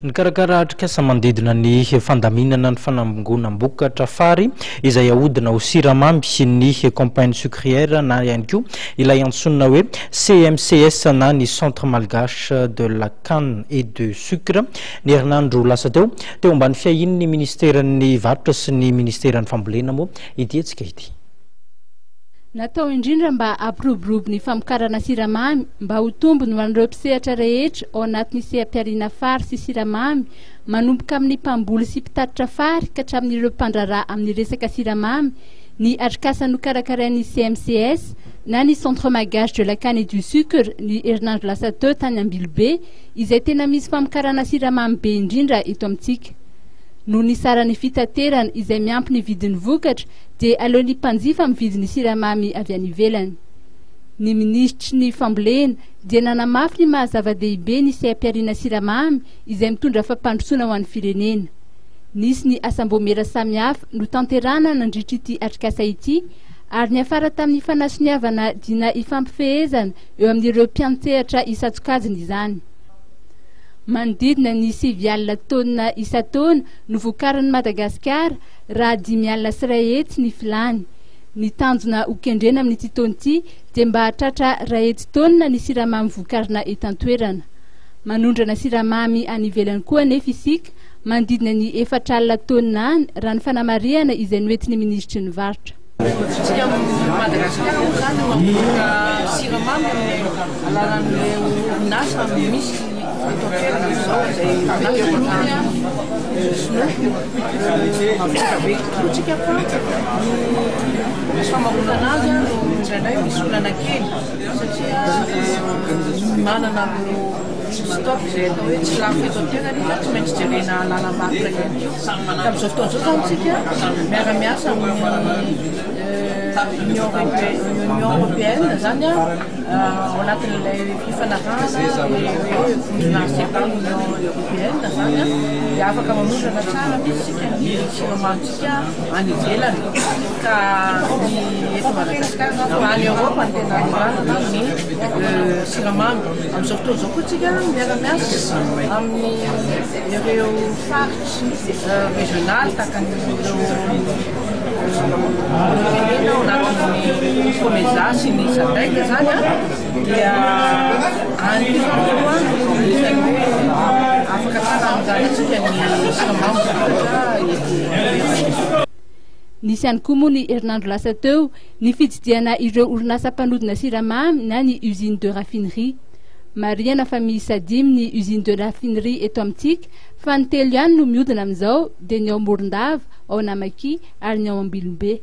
Nikarakara atrikasa mandidina ny fandaminana ny fanangonam-bokatra fary izay ahodina ho siramamy sy ny campagne sucrière na ihany koa ilay antsonina hoe CMCS na ny Centre Malgache de la Canne et de Sucre. Ny herinandro lasa teo ambany fiahin'ny ministeran'ny varotra sy ny ministeran'ny fambolena moa ity antsika ity. Natao indrindra mba ampiroborobo ny famokarana siramamy mba ho tombony ho an'ireo mpisehatra rehetra ao anatin'ny seha-piariana fary sy siramamy manomboka amin'ny mpamboly sy mpitatitra fary ka hatramin'ireo mpandraraha amin'ny resaka siramamy ny atrikasa nokarakarain'ny CMCS na ny Centre Malgache de la Canne et du Sucre ny herinandro lasa teo tany Ambilobe izay tena misy famokarana siramamy be indrindra eto amintsika. Noho ny sarany fitaterana izay miampy ny vidin'ny vokatra dia aleon'ny mpanjifa mividy ny siramamy avy any ivelany. Ny ministry ny fambolena dia nanamafy ny mahazava-dehibe ny seha-piariana siramamy izay mitondra fampandrosoana ho an'ny firenena. Nisy ny asam-bomera samihafa no tanterana nandritra ity atrikasa ity ary niafara tamin'ny fanasoniavana dina ifampifehezana eo amin'ireo mpiantsehatra isan-tsokajiny izany. Manodidina ny 7 taona isan-taona no vokarin'i Madagasikara raha 10 sy 1 hetsy ny filany. Ny tanjona ho kendrena amin'ity taona ity dia mba hahatratra 1 hetsy taona ny siramamy vokarina eto an-toerana. Manondrana siramamy any ivelany koa anefa isika manodidina ny 4 taona any raha ny fanamarihana izay noentin'ny ministry ny varotra. Madagasikara zany mamboka siramamy alalan'ilay orinasa misy eto an-toerana izao izay nafiakotrany Sinopo tsika fa misy famarotana azy indraindray misy olana kely satria manana stock izay atao hoe tsy lafo eto an-toerana tsy maintsy jerena lalam-barotra ihany koa. Amin'izao fotoana izao zany tsika miara-miasa amin'ny Union Européenne zany ao anatin'ilay fifanarahana hoe vondron'Afrika Union Européenne zany dia afaka mamondrana tsara mihitsy ny siramamyntsika any ivelany ka ny eto Madagasikara fa any Europa ny tena niranana ny siramamy. Amin'izao fotoana izao koa tsika miara-miasa amin'ireo faritra régional tahaka n'ireo firenena ao anatin'ny Fomeza sy ny Sadaika zany dia any isan'ny hoe afaka tsara amin'izany atsika ny siramamy vokatra eto. Nisy ihany koa moa ny herinandro lasa teo ny fitsidiana ireo orinasa mpanodina siramamy na ny usine de raffinerie. Marihana fa miisa 5 ny usine de raffinerie eto amintsika fa ny 3 ihany no mihodina amin'izao dia ny ao Morondava, ao Namaki ary ny ao Ambilobe.